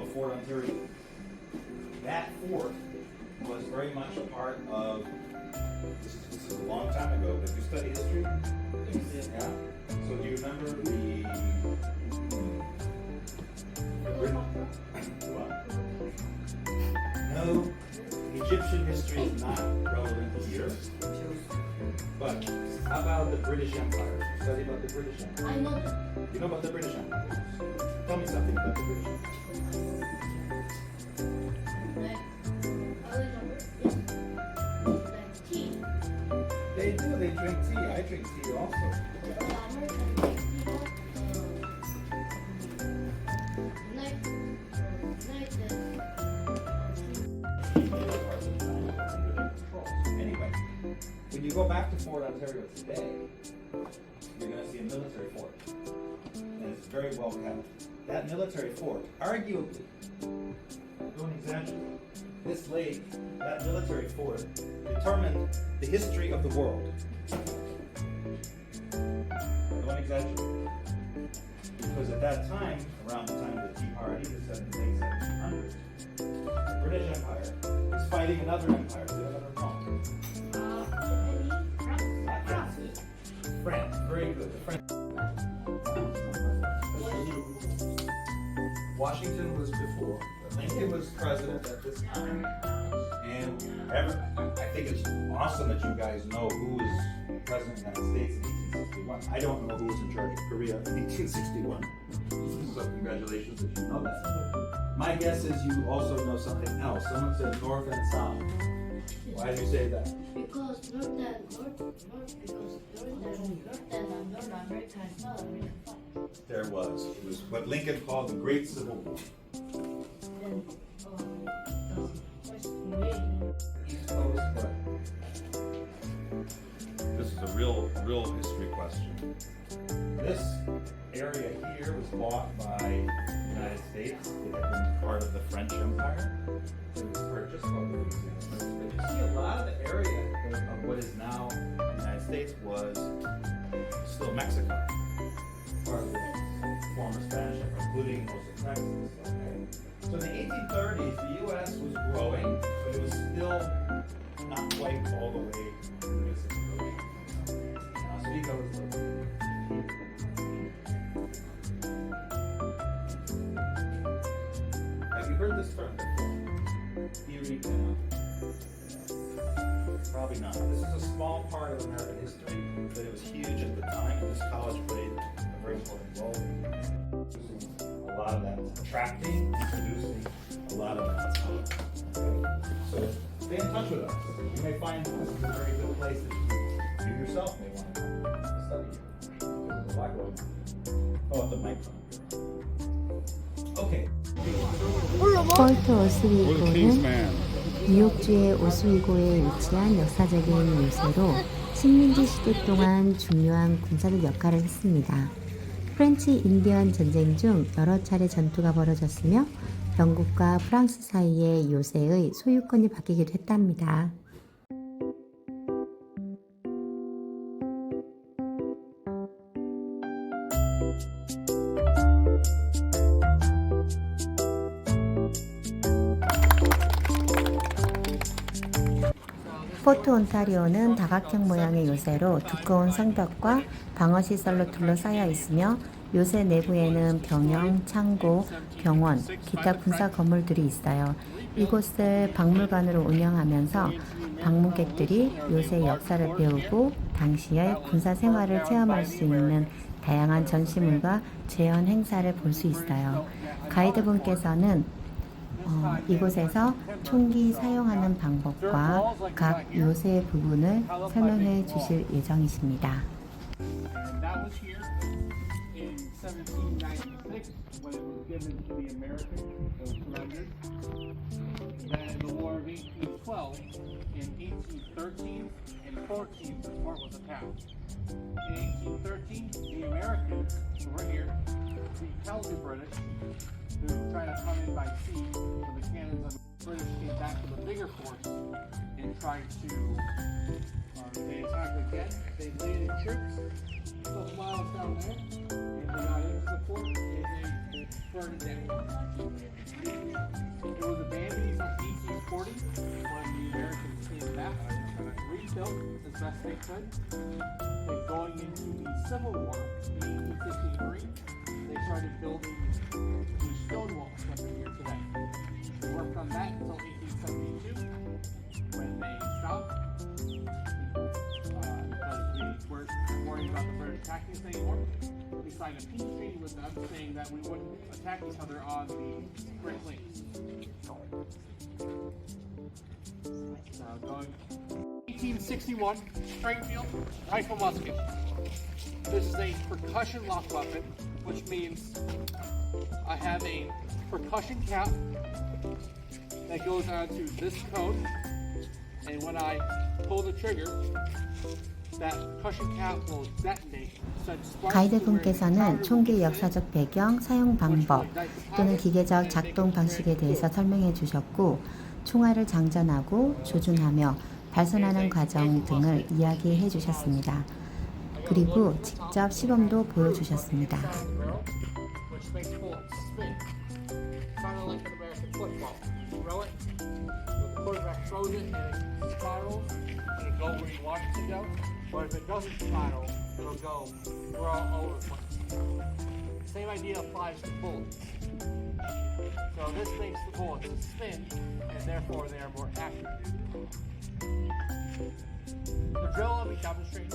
called Fort Ontario. That fort was very much a part of, this is a long time ago, but you study history? Yeah? So do you remember what? No, Egyptian history is not relevant here. But how about the British Empire? You study about the British Empire? I know that. You know about the British Empire? Tell me something about the British Empire. Like, Alexander, yes. Like tea. They do, they drink tea. I drink tea also. The American people, Anyway, when you go back to Fort Ontario today, you're going to see a military fort. And it's very well kept. That military fort, arguably, don't exaggerate, this lake, that military fort, determined the history of the world. Don't exaggerate. Because at that time, around the time of the Tea Party, the late 1700s, the British Empire was fighting another empire. Do you know another wrong? France. France. Very good. The French. Washington was before. Lincoln was president at this time. And I think it's awesome that you guys know who was president of the United States in 1861. I don't know who was in charge of Korea in 1861. So congratulations that you know that. My guess is you also know something else. Someone said North and South. Why do you say that? Because North and North America and South America fight. There was. It was what Lincoln called the Great Civil War. Then the first invasion. East Coast, what? This is a real history question. This area here was bought by the United States. It had been part of the French Empire. It was purchased by the Louisiana. But you see a lot of the area of what is now the United States was still Mexico. Part of the former Spanish Empire, including most of Texas. Okay? So in the 1830s, the U.S. was growing, but it was still not quite all the way to the Pacific Ocean. Oswego was located. Have you heard this term before? Erie Canal. Probably not. This is a small part of American history, but it was huge at the time, and this college played a very important role. A lot of that, attracting, introducing a lot of that. Okay? So stay in touch with us. You may find this is a very good place that you yourself may want to study here. There's a lot going on. Oh, the microphone. Okay. 폴트 오스위고는 뉴욕주의 오스위고에 위치한 역사적인 요새로 식민지 시대 동안 중요한 군사적 역할을 했습니다. 프렌치 인디언 전쟁 중 여러 차례 전투가 벌어졌으며 영국과 프랑스 사이의 요새의 소유권이 바뀌기도 했답니다. 포트 온타리오는 다각형 모양의 요새로 두꺼운 성벽과 방어시설로 둘러싸여 있으며 요새 내부에는 병영, 창고, 병원, 기타 군사 건물들이 있어요. 이곳을 박물관으로 운영하면서 방문객들이 요새 역사를 배우고 당시의 군사 생활을 체험할 수 있는 다양한 전시물과 재현 행사를 볼 수 있어요. 가이드분께서는 이곳에서 총기 사용하는 방법과 각 요새 부분을 설명해 주실 예정이십니다. Then the War of 1812, in 1813 and 14, the fort was attacked. In 1813, the Americans who were here repelled the British, who tried to come in by sea. So the cannons of the British came back to the bigger forts and tried to, they attacked again. They landed troops a couple miles down there, and they got into the fort and they burned it down. they could. And going into the Civil War in 1863, they started building the stone walls that are here today. They worked on that until 1872, when they stopped. Because we weren't worried about the British attacking us anymore. We signed a peace treaty with them saying that we wouldn't attack each other on the Great Lakes. Now going 1861, Springfield rifle musket. This is a percussion lock weapon, which means I have a percussion cap that goes onto this cone, and when I pull the trigger, that percussion cap will detonate. 가이드분께서는 총기의 역사적 배경, 사용 방법 또는 기계적 작동 방식에 대해서 설명해 주셨고 총알을 장전하고 조준하며 발선하는 과정 등을 이야기해 주셨습니다. 그리고 직접 시범도 보여주셨습니다. But if it doesn't spiral, it'll go all over the place. Same idea applies to bullets. So this makes the bullets spin, and therefore they are more accurate. The drill I'll be demonstrating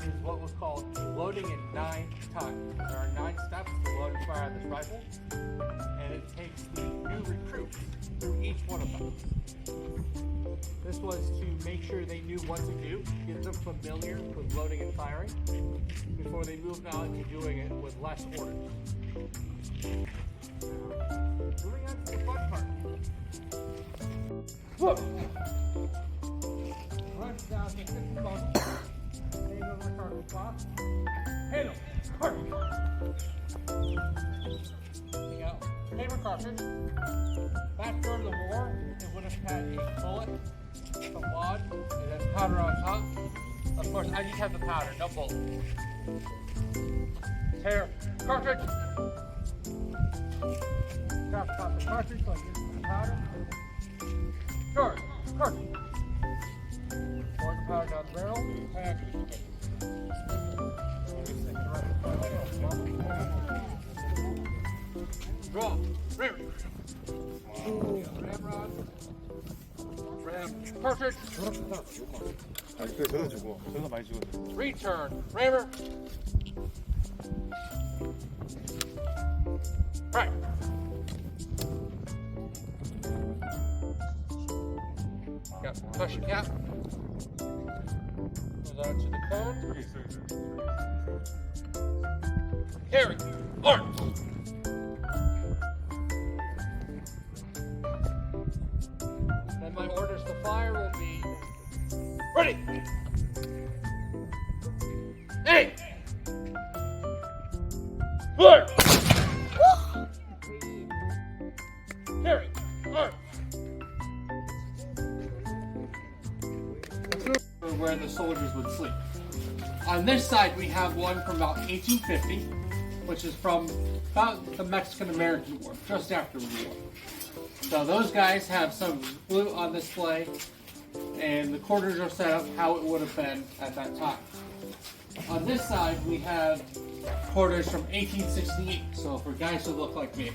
is what was called loading in 9 times. There are 9 steps to load and fire this rifle, and it takes the new recruits through each one of them. This was to make sure they knew what to do, get them familiar with loading and firing, before they moved on to doing it with less orders. Moving on to the fun part. Look! Runs down to 50 muzzle, hang over the cartridge box, handle, cartridge. Take out paper cartridge. Back door to the bore, it would have had a bullet, some wad, and then powder on top. Of course, I just have the powder, no bullet. Tear cartridge. Drop the cartridge so I get the powder. Charge, cartridge. Pour the powder down the barrel. Draw, rammer. Ramrod. Ram cartridge. 저도 주고, 저도 많이 주고. Return rammer. Right. Got percussion cap. Goes on to the cone. Carry. Arms. Then my orders to fire will be ready. Aim. Fire. Carry. Arms. Where the soldiers would sleep. On this side, we have one from about 1850, which is from about the Mexican-American War, just after the war. So those guys have some blue on display, and the quarters are set up how it would have been at that time. On this side, we have quarters from 1868, so for guys who look like me.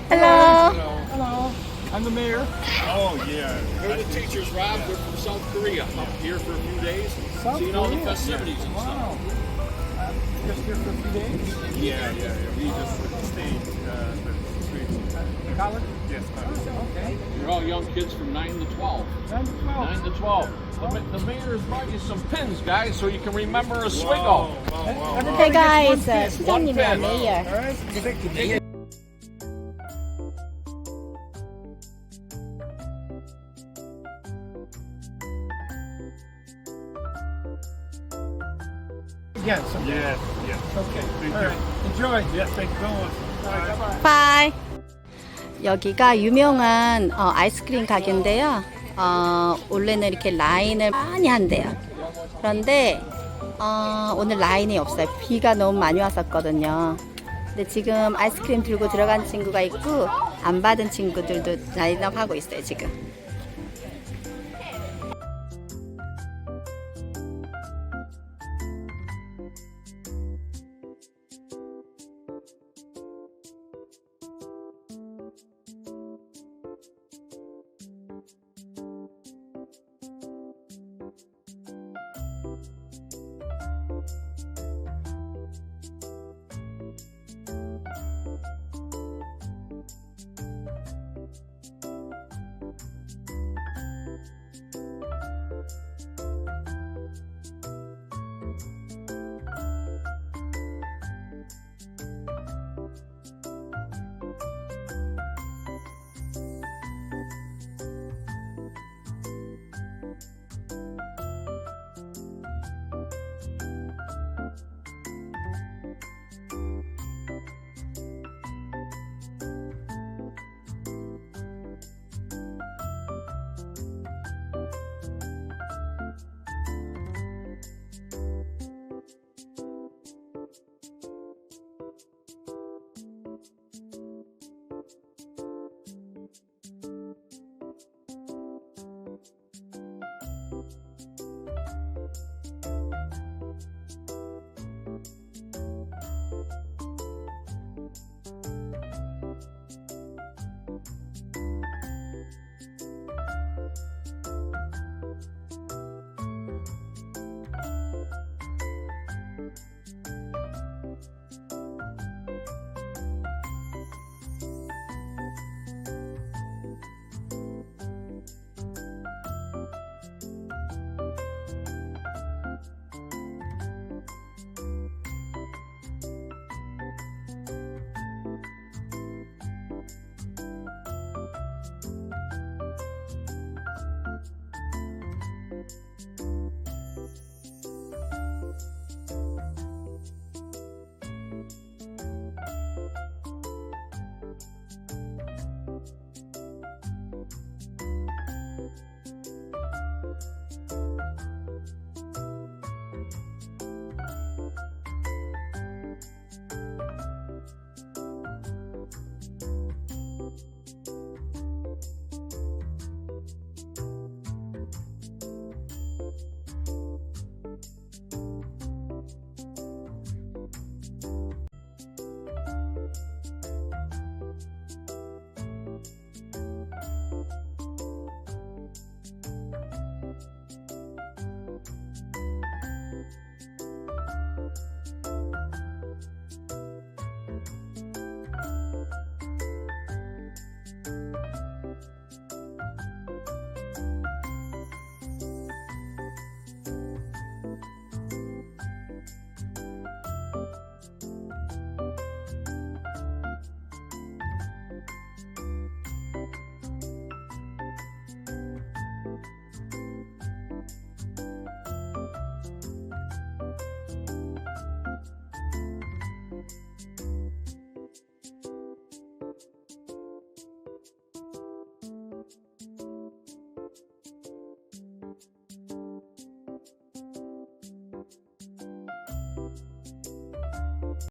Hello. I'm the mayor. Oh, yeah. We're the teachers, Rob. We're from South Korea. Up here for a few days. Seeing all the festivities and Wow. Just here for a few days? stuff. Yeah. We just stayed Street. College? Yes, college. Okay. You're all young kids from 9 to 12. 9 to 12. 9 to 12. The mayor's brought you some pins, guys, so you can remember Wow, Oswego. wow. Hey guys, One 시장님이야, pen. 메이어. Alright. Again, so Yes, yes. okay. Thank All you. right. Enjoy. Yes, thank you so much. Bye. 바이. 여기가 유명한 아이스크림 가게인데요. 원래는 이렇게 라인을 많이 한대요. 그런데 오늘 라인이 없어요. 비가 너무 많이 왔었거든요. 근데 지금 아이스크림 들고 들어간 친구가 있고 안 받은 친구들도 라인업 하고 있어요 지금.